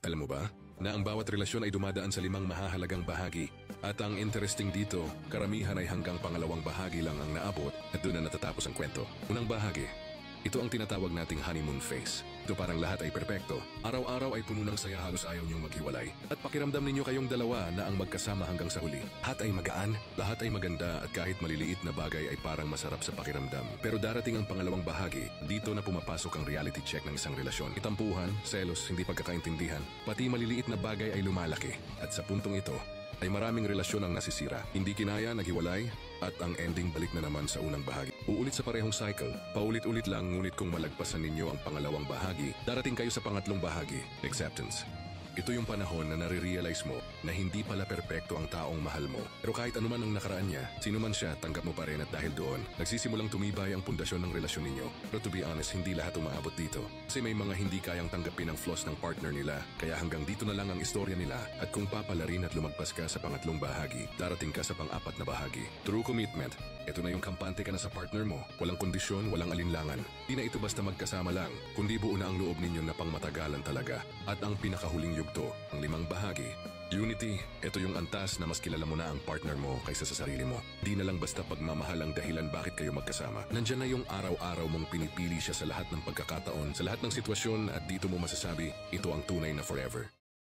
Alam mo ba, na ang bawat relasyon ay dumadaan sa 5 mahahalagang bahagi. At ang interesting dito, karamihan ay hanggang pangalawang bahagi lang ang naabot at doon na natatapos ang kwento. Unang bahagi, ito ang tinatawag nating honeymoon phase. Ito parang lahat ay perpekto. Araw-araw ay puno ng saya, halos ayaw niyong maghiwalay. At pakiramdam ninyo kayong dalawa na ang magkasama hanggang sa huli. Lahat ay magaan, lahat ay maganda at kahit maliliit na bagay ay parang masarap sa pakiramdam. Pero darating ang pangalawang bahagi, dito na pumapasok ang reality check ng isang relasyon. Itampuhan, selos, hindi pagkakaintindihan, pati maliliit na bagay ay lumalaki. At sa puntong ito, ay maraming relasyon ang nasisira. Hindi kinaya, naghiwalay, at ang ending balik na naman sa unang bahagi. Uulit sa parehong cycle. Paulit-ulit lang, ngunit kung malagpasan ninyo ang pangalawang bahagi, darating kayo sa pangatlong bahagi, acceptance. Ito yung panahon na nare-realize mo na hindi pala perpekto ang taong mahal mo. Pero kahit anuman ang nakaraan niya, sino man siya, tanggap mo pa rin at dahil doon, nagsisimulang tumibay ang pundasyon ng relasyon ninyo. Pero to be honest, hindi lahat umaabot dito. Kasi may mga hindi kayang tanggapin ang flaws ng partner nila, kaya hanggang dito na lang ang istorya nila. At kung papalarin at lumagpas ka sa pangatlong bahagi, darating ka sa pang-apat na bahagi. True commitment. Ito na yung kampante ka na sa partner mo. Walang kondisyon, walang alinlangan. Di na ito basta magkasama lang, kundi buo na ang loob ninyo na pangmatagalan talaga. At ang pinakahuling yugto, ang 5 bahagi. Unity, ito yung antas na mas kilala mo na ang partner mo kaysa sa sarili mo. Di na lang basta pagmamahal ang dahilan bakit kayo magkasama. Nandyan na yung araw-araw mong pinipili siya sa lahat ng pagkakataon, sa lahat ng sitwasyon at dito mo masasabi, ito ang tunay na forever.